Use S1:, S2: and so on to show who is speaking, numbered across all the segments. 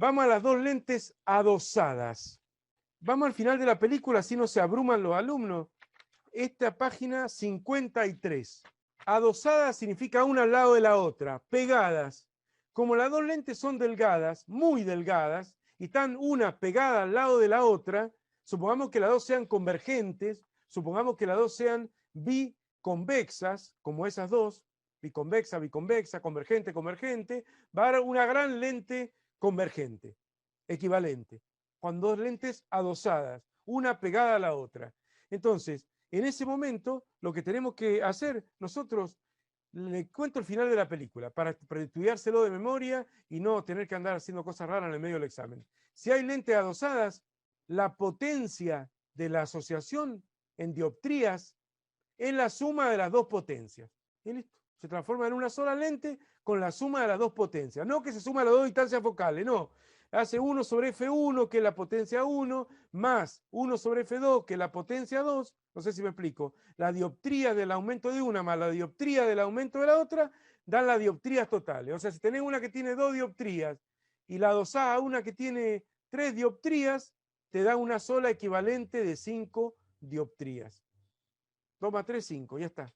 S1: Vamos a las dos lentes adosadas. Vamos al final de la película, así no se abruman los alumnos. Esta página 53. Adosadas significa una al lado de la otra, pegadas. Como las dos lentes son delgadas, muy delgadas, y están una pegada al lado de la otra, supongamos que las dos sean convergentes, supongamos que las dos sean biconvexas, como esas dos, biconvexa, biconvexa, convergente, convergente, va a dar una gran lente convergente, equivalente, con dos lentes adosadas, una pegada a la otra. Entonces, en ese momento, lo que tenemos que hacer nosotros, le cuento el final de la película para estudiárselo de memoria y no tener que andar haciendo cosas raras en el medio del examen. Si hay lentes adosadas, la potencia de la asociación en dioptrías es la suma de las dos potencias. Y listo. Se transforma en una sola lente con la suma de las dos potencias. No que se suma a las dos distancias focales, no. Hace 1 sobre F1, que es la potencia 1, más 1 sobre F2, que es la potencia 2. No sé si me explico. La dioptría del aumento de una más la dioptría del aumento de la otra dan las dioptrías totales. O sea, si tenés una que tiene 2 dioptrías y la dosás a una que tiene 3 dioptrías, te da una sola equivalente de 5 dioptrías. 2 más 3, 5, ya está.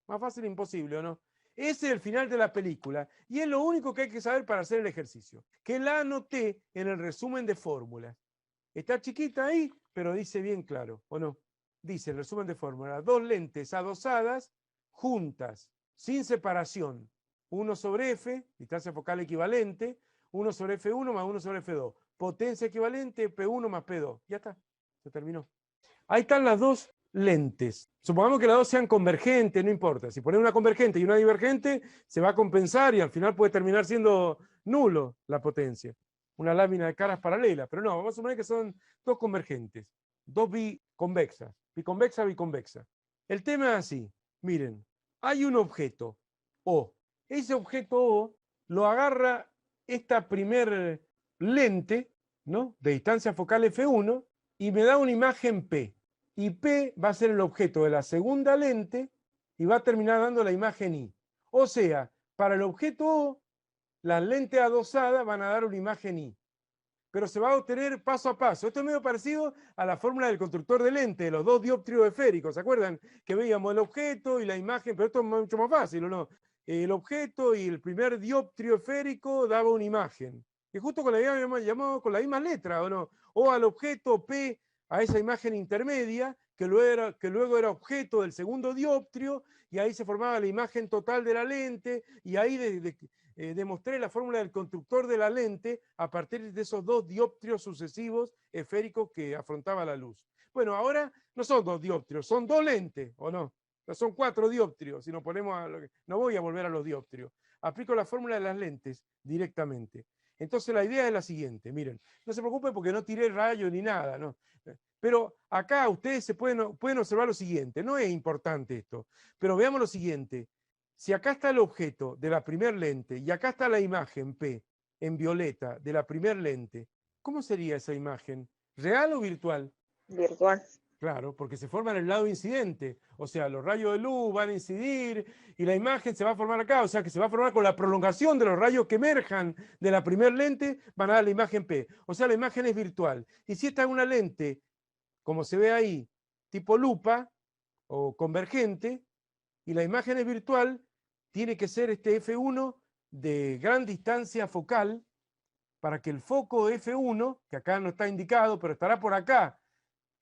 S1: Más fácil imposible, ¿o no? Ese es el final de la película y es lo único que hay que saber para hacer el ejercicio. Que la anoté en el resumen de fórmulas. Está chiquita ahí, pero dice bien claro, ¿o no? Dice el resumen de fórmulas: dos lentes adosadas juntas, sin separación. 1 sobre F, distancia focal equivalente, 1 sobre F1 más 1 sobre F2. Potencia equivalente, P1 más P2. Ya está, se terminó. Ahí están las dos lentes. Supongamos que las dos sean convergentes, no importa. Si pones una convergente y una divergente, se va a compensar y al final puede terminar siendo nulo la potencia. Una lámina de caras paralelas. Pero no, vamos a suponer que son dos convergentes, dos biconvexas, biconvexa, biconvexa. El tema es así. Miren, hay un objeto O. Ese objeto O lo agarra esta primer lente, ¿no?, de distancia focal F1 y me da una imagen P. Y P va a ser el objeto de la segunda lente y va a terminar dando la imagen I. O sea, para el objeto O, las lentes adosadas van a dar una imagen I. Pero se va a obtener paso a paso. Esto es medio parecido a la fórmula del constructor de lente, de los dos dióptrios esféricos. ¿Se acuerdan? Que veíamos el objeto y la imagen, pero esto es mucho más fácil, ¿o no? El objeto y el primer dióptrio esférico daba una imagen. Y justo con llamado con la misma letra, ¿o no? O al objeto P, a esa imagen intermedia, que luego era objeto del segundo dióptrio, y ahí se formaba la imagen total de la lente, y ahí demostré la fórmula del constructor de la lente a partir de esos dos dióptrios sucesivos esféricos que afrontaba la luz. Bueno, ahora no son dos dióptrios, son dos lentes, ¿o no? Son 4 dióptrios, si nos ponemos a no voy a volver a los dióptrios. Aplico la fórmula de las lentes directamente. Entonces la idea es la siguiente, miren, no se preocupen porque no tiré rayo ni nada, ¿no? Pero acá ustedes pueden observar lo siguiente, no es importante esto, pero veamos lo siguiente. Si acá está el objeto de la primer lente y acá está la imagen P en violeta de la primer lente, ¿cómo sería esa imagen? ¿Real o virtual?
S2: Virtual.
S1: Claro, porque se forma en el lado incidente. O sea, los rayos de luz van a incidir y la imagen se va a formar acá. O sea, que se va a formar con la prolongación de los rayos que emerjan de la primer lente, van a dar la imagen P. O sea, la imagen es virtual. Y si esta es una lente, como se ve ahí, tipo lupa o convergente, y la imagen es virtual, tiene que ser este F1 de gran distancia focal para que el foco F1, que acá no está indicado, pero estará por acá.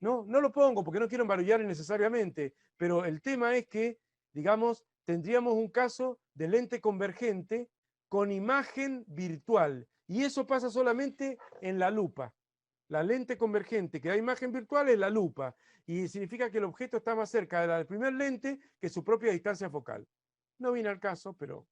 S1: No lo pongo porque no quiero embarullar innecesariamente, pero el tema es que, digamos, tendríamos un caso de lente convergente con imagen virtual. Y eso pasa solamente en la lupa. La lente convergente que da imagen virtual es la lupa. Y significa que el objeto está más cerca de la primera lente que su propia distancia focal. No viene al caso, pero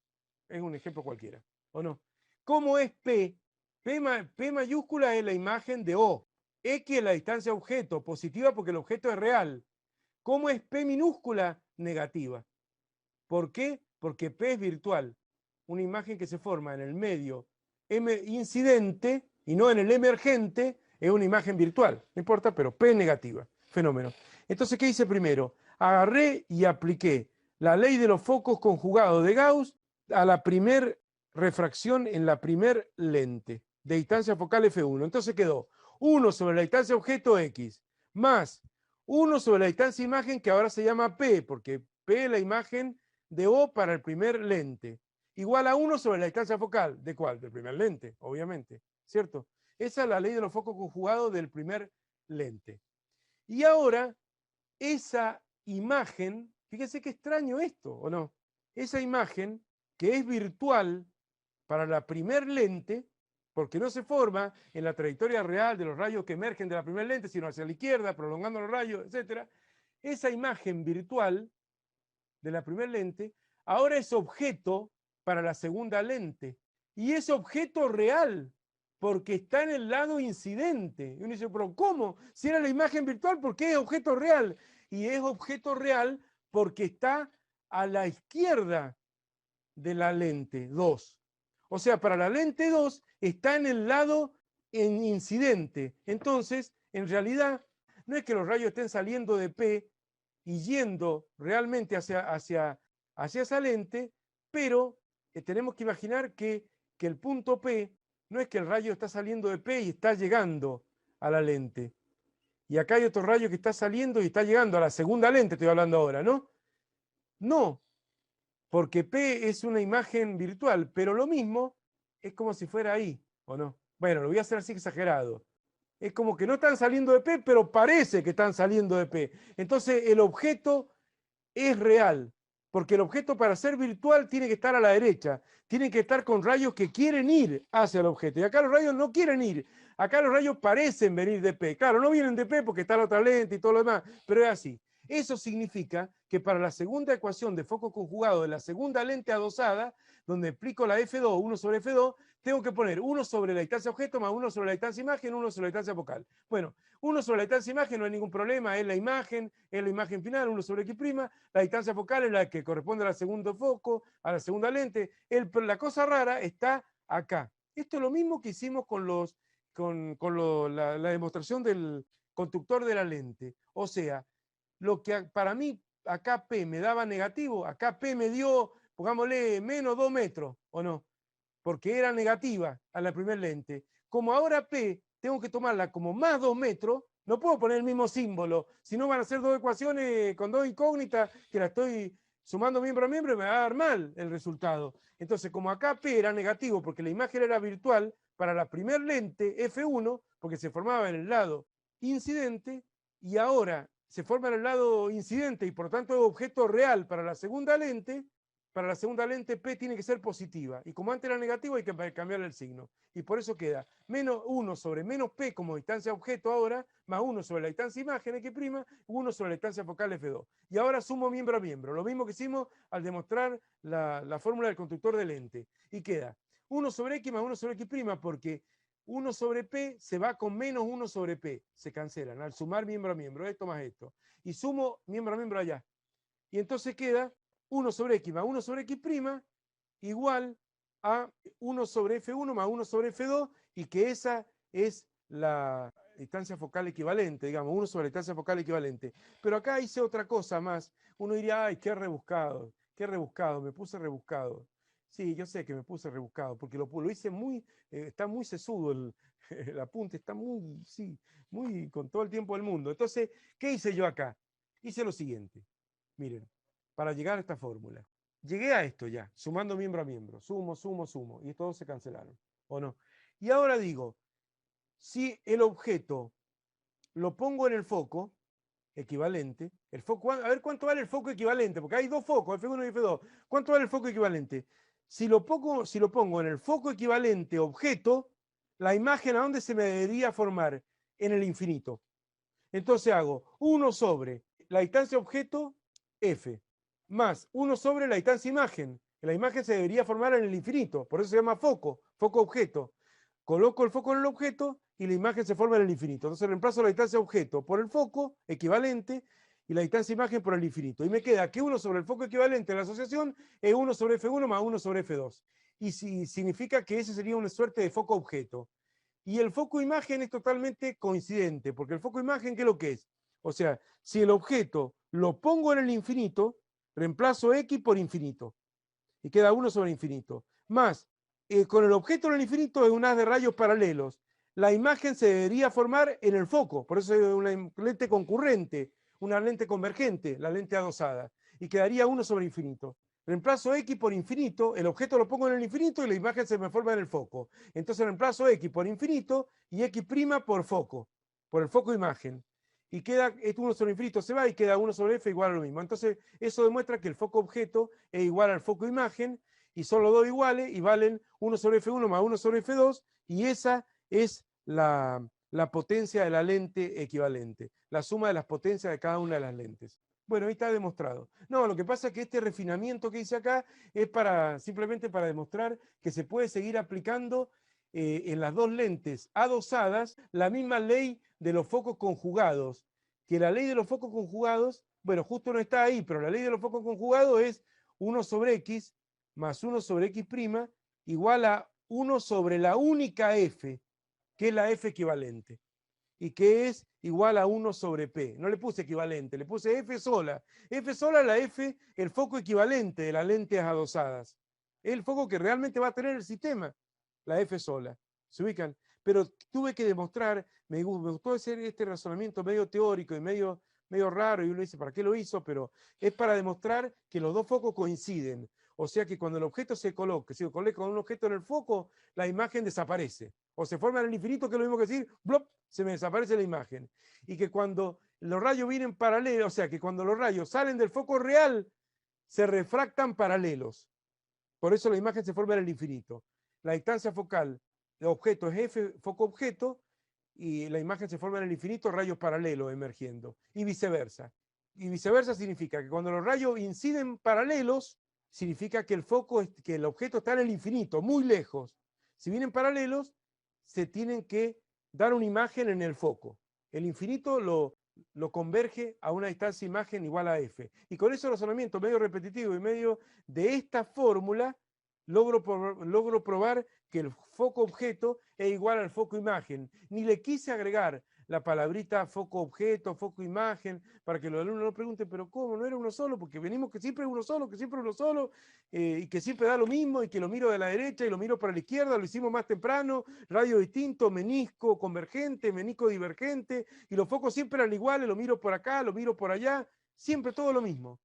S1: es un ejemplo cualquiera, ¿o no? ¿Cómo es P? P mayúscula es la imagen de O. X es la distancia objeto, positiva porque el objeto es real. ¿Cómo es P minúscula? Negativa. ¿Por qué? Porque P es virtual. Una imagen que se forma en el medio M incidente y no en el emergente es una imagen virtual. No importa, pero P es negativa. Fenómeno. Entonces, ¿qué hice primero? Agarré y apliqué la ley de los focos conjugados de Gauss a la primer refracción en la primer lente. de distancia focal F1. Entonces quedó 1 sobre la distancia objeto X, más 1 sobre la distancia imagen, que ahora se llama P, porque P es la imagen de O para el primer lente, igual a 1 sobre la distancia focal. ¿De cuál? Del primer lente, obviamente, ¿cierto? Esa es la ley de los focos conjugados del primer lente. Y ahora, esa imagen, fíjense qué extraño esto, ¿o no? Esa imagen, que es virtual para la primer lente, porque no se forma en la trayectoria real de los rayos que emergen de la primer lente, sino hacia la izquierda, prolongando los rayos, etc. Esa imagen virtual de la primer lente ahora es objeto para la segunda lente. Y es objeto real, porque está en el lado incidente. Y uno dice, pero ¿cómo? Si era la imagen virtual, ¿por qué es objeto real? Y es objeto real porque está a la izquierda de la lente 2. O sea, para la lente 2 está en el lado en incidente. Entonces, en realidad, no es que los rayos estén saliendo de P y yendo realmente hacia esa lente, pero tenemos que imaginar que el punto P no es que el rayo está saliendo de P y está llegando a la lente. Y acá hay otro rayo que está saliendo y está llegando a la segunda lente, estoy hablando ahora, ¿no? No, porque P es una imagen virtual, pero lo mismo es como si fuera ahí, ¿o no? Bueno, lo voy a hacer así exagerado. Es como que no están saliendo de P, pero parece que están saliendo de P. Entonces el objeto es real, porque el objeto para ser virtual tiene que estar a la derecha, tiene que estar con rayos que quieren ir hacia el objeto. Y acá los rayos no quieren ir, acá los rayos parecen venir de P. Claro, no vienen de P porque está la otra lente y todo lo demás, pero es así. Eso significa que para la segunda ecuación de foco conjugado de la segunda lente adosada, donde explico la F2, 1 sobre F2, tengo que poner 1 sobre la distancia objeto más 1 sobre la distancia imagen, 1 sobre la distancia focal. Bueno, 1 sobre la distancia imagen no hay ningún problema, es la imagen final, 1 sobre X', la distancia focal es la que corresponde al segundo foco, a la segunda lente. La cosa rara está acá. Esto es lo mismo que hicimos con la demostración del conductor de la lente. O sea, lo que para mí acá P me daba negativo, acá P me dio, pongámosle, menos 2 metros, ¿o no? Porque era negativa a la primer lente. Como ahora P tengo que tomarla como más 2 metros, no puedo poner el mismo símbolo, si no van a ser dos ecuaciones con dos incógnitas que la estoy sumando miembro a miembro y me va a dar mal el resultado. Entonces, como acá P era negativo porque la imagen era virtual, para la primer lente F1, porque se formaba en el lado incidente, y ahora se forma en el lado incidente y por tanto es objeto real para la segunda lente P tiene que ser positiva. Y como antes era negativo, hay que cambiarle el signo. Y por eso queda menos 1 sobre menos P como distancia objeto ahora, más 1 sobre la distancia imagen X', 1 sobre la distancia focal F2. Y ahora sumo miembro a miembro. Lo mismo que hicimos al demostrar la fórmula del conductor de lente. Y queda 1 sobre X más 1 sobre X', porque 1 sobre P se va con menos 1 sobre P. Se cancelan al sumar miembro a miembro. Esto más esto. Y sumo miembro a miembro allá. Y entonces queda 1 sobre X más 1 sobre X' igual a 1 sobre F1 más 1 sobre F2, y que esa es la distancia focal equivalente, digamos, 1 sobre la distancia focal equivalente. Pero acá hice otra cosa más. Uno diría, ay, qué rebuscado, me puse rebuscado. Sí, yo sé que me puse rebuscado, porque lo hice muy, está muy sesudo el apunte, está muy, sí, muy con todo el tiempo del mundo. Entonces, ¿qué hice yo acá? Hice lo siguiente. Miren, para llegar a esta fórmula. Llegué a esto ya, sumando miembro a miembro. Sumo, y todos se cancelaron, ¿o no? Y ahora digo, si el objeto lo pongo en el foco equivalente, el foco, a ver cuánto vale el foco equivalente, porque hay dos focos, F1 y F2. ¿Cuánto vale el foco equivalente? Si lo pongo en el foco equivalente objeto, la imagen ¿a dónde se me debería formar? En el infinito. Entonces hago 1 sobre la distancia objeto, F, más 1 sobre la distancia imagen. La imagen se debería formar en el infinito, por eso se llama foco objeto. Coloco el foco en el objeto y la imagen se forma en el infinito. Entonces reemplazo la distancia objeto por el foco equivalente y la distancia imagen por el infinito. Y me queda que 1 sobre el foco equivalente de la asociación es 1 sobre F1 más 1 sobre F2. Y significa que ese sería una suerte de foco objeto. Y el foco imagen es totalmente coincidente, porque el foco imagen, ¿qué es lo que es? O sea, si el objeto lo pongo en el infinito, reemplazo X por infinito. Y queda 1 sobre infinito. Más con el objeto en el infinito es un haz de rayos paralelos. La imagen se debería formar en el foco, por eso es una lente concurrente, una lente convergente, la lente adosada, y quedaría 1 sobre infinito. Reemplazo X por infinito, el objeto lo pongo en el infinito y la imagen se me forma en el foco. Entonces reemplazo X por infinito y X' por foco, por el foco imagen. Y queda, 1 sobre infinito se va y queda 1 sobre F igual a lo mismo. Entonces eso demuestra que el foco objeto es igual al foco imagen, y son los dos iguales y valen 1 sobre F1 más 1 sobre F2, y esa es la potencia de la lente equivalente, la suma de las potencias de cada una de las lentes. Bueno, ahí está demostrado. No, lo que pasa es que este refinamiento que hice acá es simplemente para demostrar que se puede seguir aplicando en las dos lentes adosadas la misma ley de los focos conjugados, que la ley de los focos conjugados, bueno, justo no está ahí, pero la ley de los focos conjugados es 1 sobre X más 1 sobre X' igual a 1 sobre la única F, que es la F equivalente, y que es igual a 1 sobre P. No le puse equivalente, le puse F sola. F sola es la F, el foco equivalente de las lentes adosadas. Es el foco que realmente va a tener el sistema, la F sola. ¿Se ubican? Pero tuve que demostrar, me gustó hacer este razonamiento medio teórico y medio raro, y uno dice, ¿para qué lo hizo? Pero es para demostrar que los dos focos coinciden. O sea que cuando el objeto se coloca, si yo coloco un objeto en el foco, la imagen desaparece. O se forma en el infinito, que es lo mismo que decir, ¡blop!, se me desaparece la imagen. Y que cuando los rayos vienen paralelos, o sea que cuando los rayos salen del foco real, se refractan paralelos. Por eso la imagen se forma en el infinito. La distancia focal de objeto es F, foco objeto, y la imagen se forma en el infinito, rayos paralelos emergiendo. Y viceversa. Y viceversa significa que cuando los rayos inciden paralelos, significa que que el objeto está en el infinito, muy lejos. Si vienen paralelos, se tienen que dar una imagen en el foco. El infinito lo converge a una distancia imagen igual a F. Y con ese razonamiento medio repetitivo y medio de esta fórmula, logro probar que el foco objeto es igual al foco imagen. Ni le quise agregar la palabrita foco objeto, foco imagen, para que los alumnos no pregunten, pero ¿cómo? ¿No era uno solo? Porque venimos que siempre es uno solo, y que siempre da lo mismo, y que lo miro de la derecha y lo miro para la izquierda, lo hicimos más temprano, radio distinto, menisco convergente, menisco divergente, y los focos siempre eran iguales, lo miro por acá, lo miro por allá, siempre todo lo mismo.